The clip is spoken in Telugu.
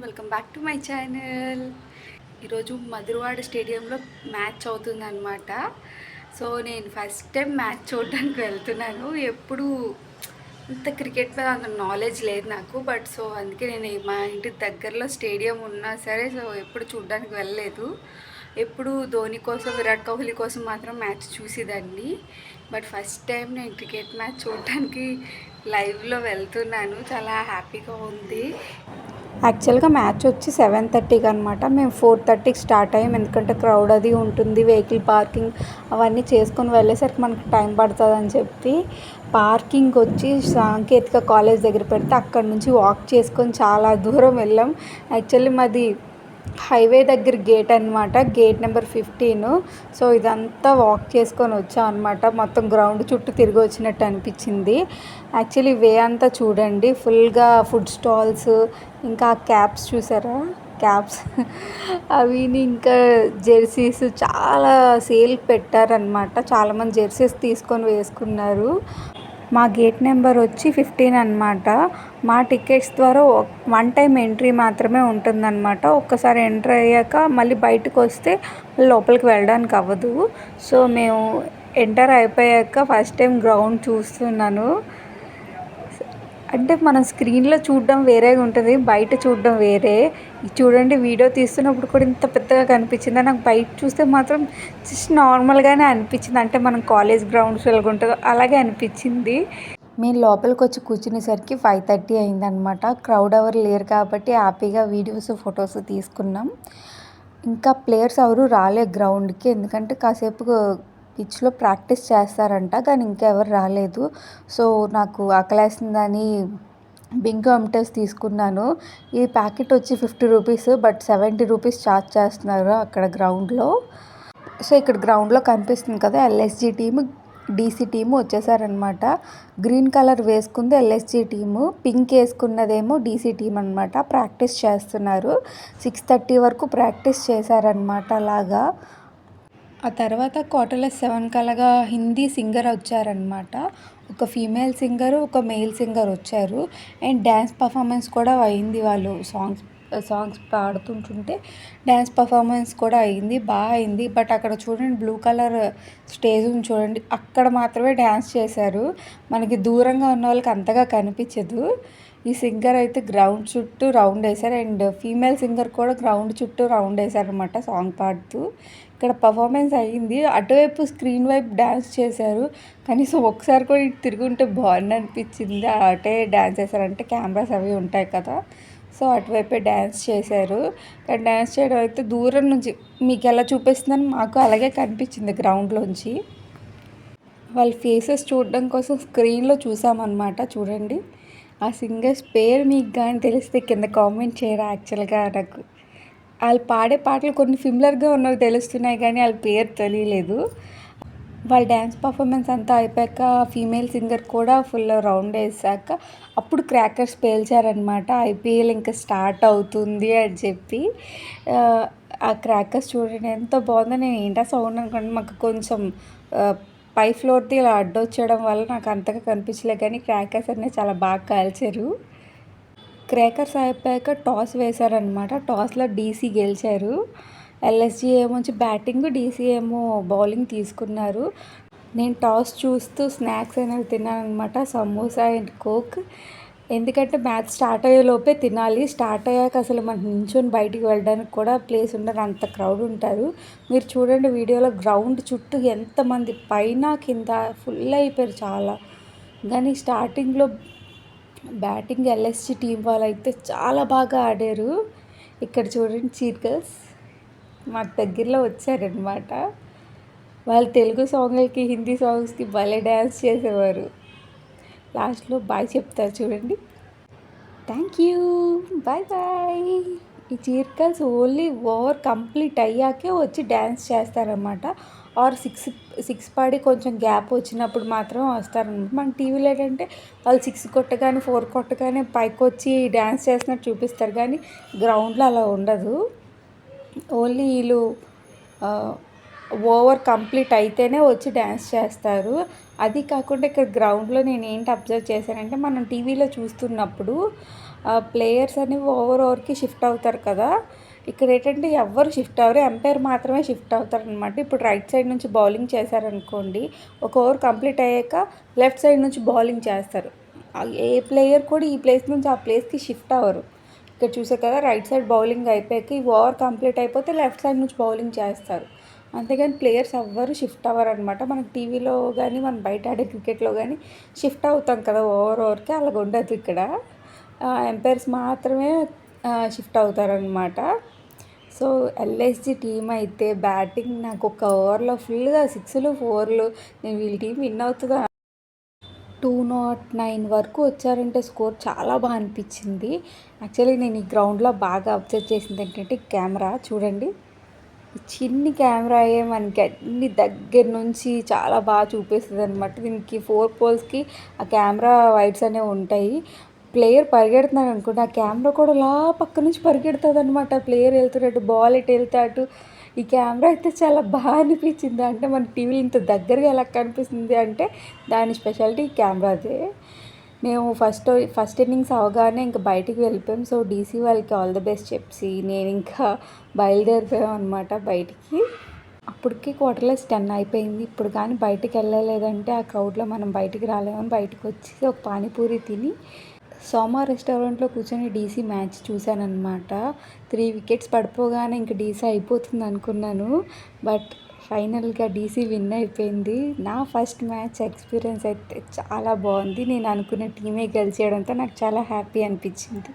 Welcome back to my channel. ఈరోజు మధురవాడ స్టేడియంలో మ్యాచ్ అవుతుందన్నమాట. సో నేను ఫస్ట్ టైం మ్యాచ్ చూడడానికి వెళ్తున్నాను. ఎప్పుడు అంత క్రికెట్ మీద అంత నాలెడ్జ్ లేదు నాకు, బట్ సో అందుకే నేను మా ఇంటి దగ్గరలో స్టేడియం ఉన్నా సరే సో ఎప్పుడు చూడడానికి వెళ్ళలేదు. ఎప్పుడు ధోని కోసం, విరాట్ కోహ్లీ కోసం మాత్రం మ్యాచ్ చూసేదాన్ని. బట్ ఫస్ట్ టైం నేను క్రికెట్ మ్యాచ్ చూడడానికి లైవ్లో వెళ్తున్నాను. చాలా హ్యాపీగా ఉంది. యాక్చువల్గా మ్యాచ్ వచ్చి 7:30కి అనమాట. మేము 4:30కి స్టార్ట్ అయ్యాం, ఎందుకంటే క్రౌడ్ అది ఉంటుంది, వెహికల్ పార్కింగ్ అవన్నీ చేసుకొని వెళ్ళేసరికి మనకి టైం పడుతుందని చెప్పి పార్కింగ్ వచ్చి సాంకేతిక కాలేజ్ దగ్గర పెడితే అక్కడ నుంచి వాక్ చేసుకొని చాలా దూరం వెళ్ళాం. యాక్చువల్లీ మాది హైవే దగ్గర గేట్ అనమాట, గేట్ నెంబర్ 15. సో ఇదంతా వాక్ చేసుకొని వచ్చాం అనమాట. మొత్తం గ్రౌండ్ చుట్టూ తిరిగి వచ్చినట్టు అనిపించింది. యాక్చువల్లీ వే అంతా చూడండి, ఫుల్గా ఫుడ్ స్టాల్స్, ఇంకా క్యాప్స్ చూసారా, క్యాప్స్ అవి ఇంకా జెర్సీస్ చాలా సేల్ పెట్టారనమాట. చాలామంది జెర్సీస్ తీసుకొని వేసుకున్నారు. మా గేట్ నెంబర్ వచ్చి 15 అనమాట. మా టికెట్స్ ద్వారా 1 టైం ఎంట్రీ మాత్రమే ఉంటుందన్నమాట. ఒక్కసారి ఎంటర్ అయ్యాక మళ్ళీ బయటకు వస్తే లోపలికి వెళ్ళడానికి అవ్వదు. సో మేము ఎంటర్ అయిపోయాక ఫస్ట్ టైం గ్రౌండ్ చూస్తున్నాను. అంటే మనం స్క్రీన్లో చూడడం వేరేగా ఉంటుంది, బయట చూడడం వేరే. చూడండి, వీడియో తీస్తున్నప్పుడు కూడా ఇంత పెద్దగా కనిపించింది. నాకు బయట చూస్తే మాత్రం జస్ట్ నార్మల్గానే అనిపించింది. అంటే మనం కాలేజ్ గ్రౌండ్స్ ఎలాగుంటుందో అలాగే అనిపించింది. మేము లోపలికి వచ్చి కూర్చునేసరికి 5:30 అయిందనమాట. క్రౌడ్ ఎవరు లేరు కాబట్టి హ్యాపీగా వీడియోస్, ఫొటోస్ తీసుకున్నాం. ఇంకా ప్లేయర్స్ ఎవరు రాలే గ్రౌండ్కి, ఎందుకంటే కాసేపు పిచ్లో ప్రాక్టీస్ చేస్తారంట, కానీ ఇంకెవరు రాలేదు. సో నాకు ఆకలేస్తుందని బింగో అమ్టెస్ తీసుకున్నాను. ఈ ప్యాకెట్ వచ్చి 50 రూపీస్, బట్ 70 రూపీస్ ఛార్జ్ చేస్తున్నారు అక్కడ గ్రౌండ్లో. సో ఇక్కడ గ్రౌండ్లో కనిపిస్తుంది కదా, ఎల్ఎస్జి టీము, డీసీ టీము వచ్చేసారనమాట. గ్రీన్ కలర్ వేసుకుంది ఎల్ఎస్జి టీము, పింక్ వేసుకున్నదేమో డీసీ టీం అనమాట. ప్రాక్టీస్ చేస్తున్నారు. 6:30 వరకు ప్రాక్టీస్ చేశారనమాట అలాగా. ఆ తర్వాత క్వార్టర్లెస్ 7 కలగా హిందీ సింగర్ వచ్చారనమాట. ఒక ఫీమేల్ సింగరు, ఒక మేల్ సింగర్ వచ్చారు. అండ్ డ్యాన్స్ పర్ఫార్మెన్స్ కూడా అయింది. వాళ్ళు సాంగ్స్ పాడుతుంటుంటే డ్యాన్స్ పర్ఫార్మెన్స్ కూడా అయింది, బాగా అయింది. బట్ అక్కడ చూడండి, బ్లూ కలర్ స్టేజ్ ఉంది చూడండి, అక్కడ మాత్రమే డ్యాన్స్ చేశారు. మనకి దూరంగా ఉన్న వాళ్ళకి అంతగా కనిపించదు. ఈ సింగర్ అయితే గ్రౌండ్ చుట్టూ రౌండ్ వేశారు, అండ్ ఫీమేల్ సింగర్ కూడా గ్రౌండ్ చుట్టూ రౌండ్ వేశారనమాట సాంగ్ పాడుతూ. ఇక్కడ పర్ఫార్మెన్స్ అయ్యింది. అటువైపు స్క్రీన్ వైపు డ్యాన్స్ చేశారు. కనీసం ఒకసారి కూడా ఇటు తిరుగుంటే బాగుంది అనిపించింది. అటే డ్యాన్స్ చేశారంటే కెమెరాస్ అవి ఉంటాయి కదా, సో అటువైపే డ్యాన్స్ చేశారు. కానీ డ్యాన్స్ చేయడం అయితే దూరం నుంచి మీకు ఎలా చూపిస్తుందని మాకు అలాగే కనిపించింది గ్రౌండ్లోంచి. వాళ్ళ ఫేసెస్ చూడడం కోసం స్క్రీన్లో చూసామన్నమాట. చూడండి, ఆ సింగర్స్ పేరు మీకు కానీ తెలిస్తే కింద కామెంట్ చేయరా. యాక్చువల్గా నాకు వాళ్ళు పాడే పాటలు కొన్ని సిమిలర్గా ఉన్నవి తెలుస్తున్నాయి, కానీ వాళ్ళ పేరు తెలియలేదు. వాళ్ళ డ్యాన్స్ పర్ఫార్మెన్స్ అంతా అయిపోయాక ఫీమేల్ సింగర్ కూడా ఫుల్ రౌండ్ వేసాక అప్పుడు క్రాకర్స్ పేల్చారనమాట. ఐపీఎల్ ఇంకా స్టార్ట్ అవుతుంది అని చెప్పి. ఆ క్రాకర్స్ చూడండి ఎంత బాగుందో. నేను ఏంటో సౌండ్ అనుకోండి, మాకు కొంచెం పై ఫ్లోర్ది ఇలా అడ్డొచ్చడం వల్ల నాకు అంతగా కనిపించలే, కానీ క్రాకర్స్ అనేవి చాలా బాగా కాల్చారు. క్రాకర్స్ అయిపోయాక టాస్ వేశారనమాట. టాస్లో డీసీ గెలిచారు. ఎల్ఎస్జి ఏమో బ్యాటింగ్, డీసీ ఏమో బౌలింగ్ తీసుకున్నారు. నేను టాస్ చూస్తూ స్నాక్స్ అనేవి తిన్నాను అనమాట, సమోసా అండ్ కోక్. ఎందుకంటే మ్యాచ్ స్టార్ట్ అయ్యే లోపే తినాలి. స్టార్ట్ అయ్యాక అసలు మనకు నించొని బయటికి వెళ్ళడానికి కూడా ప్లేస్ ఉండదు, అంత క్రౌడ్ ఉంటారు. మీరు చూడండి వీడియోలో గ్రౌండ్ చుట్టూ ఎంతమంది, పైన కింద ఫుల్ అయిపోయారు చాలా. కానీ స్టార్టింగ్లో బ్యాటింగ్ ఎల్ఎస్జి టీం వాళ్ళు అయితే చాలా బాగా ఆడారు. ఇక్కడ చూడండి, చీర్కల్స్ మాకు దగ్గరలో వచ్చారనమాట. వాళ్ళు తెలుగు సాంగ్లకి, హిందీ సాంగ్స్కి భలే డ్యాన్స్ చేసేవారు. లాస్ట్లో బాయ్ చెప్తారు చూడండి, థ్యాంక్ యూ, బాయ్ బాయ్. ఈ చీర్కల్స్ ఓన్లీ ఓవర్ కంప్లీట్ అయ్యాకే వచ్చి డ్యాన్స్ చేస్తారనమాట. ఆర్ సిక్స్ పడి కొంచెం గ్యాప్ వచ్చినప్పుడు మాత్రం వస్తారనమాట. మన టీవీలో ఏంటంటే వాళ్ళు 6 కొట్టగానే 4 కొట్టగానే పైకి వచ్చి డ్యాన్స్ చేస్తున్నట్టు చూపిస్తారు, కానీ గ్రౌండ్లో అలా ఉండదు. ఓన్లీ వీళ్ళు ఓవర్ కంప్లీట్ అయితేనే వచ్చి డ్యాన్స్ చేస్తారు. అది కాకుండా ఇక్కడ గ్రౌండ్లో నేను ఏంటి అబ్జర్వ్ చేశానంటే, మనం టీవీలో చూస్తున్నప్పుడు ప్లేయర్స్ అనేవి ఓవర్కి షిఫ్ట్ అవుతారు కదా. ఇక్కడ ఏంటంటే ఎవ్వరు షిఫ్ట్ అవ్వరు, ఎంపైర్ మాత్రమే షిఫ్ట్ అవుతారనమాట. ఇప్పుడు రైట్ సైడ్ నుంచి బౌలింగ్ చేశారనుకోండి, ఒక ఓవర్ కంప్లీట్ అయ్యాక లెఫ్ట్ సైడ్ నుంచి బౌలింగ్ చేస్తారు. ఏ ప్లేయర్ కూడా ఈ ప్లేస్ నుంచి ఆ ప్లేస్కి షిఫ్ట్ అవ్వరు. ఇక్కడ చూసారు కదా, రైట్ సైడ్ బౌలింగ్ అయిపోయాక ఈ ఓవర్ కంప్లీట్ అయిపోతే లెఫ్ట్ సైడ్ నుంచి బౌలింగ్ చేస్తారు. అంతేగాని ప్లేయర్స్ ఎవ్వరు షిఫ్ట్ అవ్వరు అనమాట. మనకి టీవీలో కానీ మనం బయట ఆడే క్రికెట్లో కానీ షిఫ్ట్ అవుతాం కదా ఓవర్కి, అలాగ ఉండదు ఇక్కడ. ఎంపైర్స్ మాత్రమే షిఫ్ట్ అవుతారనమాట. సో ఎల్ఎస్జి టీం అయితే బ్యాటింగ్ నాకు ఒక ఓవర్లో ఫుల్గా 6లు 4లు, నేను వీళ్ళ టీం విన్ అవుతుందా 209 వరకు వచ్చారంటే స్కోర్ చాలా బాగా అనిపించింది. యాక్చువల్లీ నేను ఈ గ్రౌండ్లో బాగా అబ్జర్వ్ చేసింది ఏంటంటే కెమెరా చూడండి. చిన్ని కెమెరా మనకి అన్ని దగ్గర నుంచి చాలా బాగా చూపిస్తుంది అనమాట. దీనికి 4 పోల్స్కి ఆ కెమెరా వైడ్స్ అనేవి ఉంటాయి. ప్లేయర్ పరిగెడుతున్నాడు అనుకోండి, ఆ కెమెరా కూడా అలా పక్క నుంచి పరిగెడుతుంది అనమాట. ప్లేయర్ వెళ్తున్నట్టు, బాల్ ఎటు వెళ్తే అటు. ఈ కెమెరా అయితే చాలా బాగా అనిపించింది. అంటే మన టీవీలో ఇంత దగ్గరగా ఎలా కనిపిస్తుంది అంటే దాని స్పెషాలిటీ కెమెరాదే. మేము ఫస్ట్ ఇన్నింగ్స్ అవగానే ఇంకా బయటికి వెళ్ళిపోయాం. సో డీసీ వాళ్ళకి ఆల్ ది బెస్ట్ చెప్పి నేను ఇంకా బయలుదేరిపోయాం అనమాట బయటికి. అప్పటికి క్వార్టర్లెస్ 10 అయిపోయింది. ఇప్పుడు కానీ బయటికి వెళ్ళలేదంటే ఆ క్రౌడ్లో మనం బయటికి రాలేమని బయటకు వచ్చి ఒక పానీపూరి తిని సోమా రెస్టారెంట్లో కూర్చొని డీసీ మ్యాచ్ చూశానమాట. 3 వికెట్స్ పడిపోగానే ఇంక డీసీ అయిపోతుంది అనుకున్నాను. బట్ ఫైనల్గా డీసీ విన్ అయిపోయింది. నా ఫస్ట్ మ్యాచ్ ఎక్స్పీరియన్స్ అయితే చాలా బాగుంది. నేను అనుకున్న టీమే గెలిచేయడంతో నాకు చాలా హ్యాపీ అనిపించింది.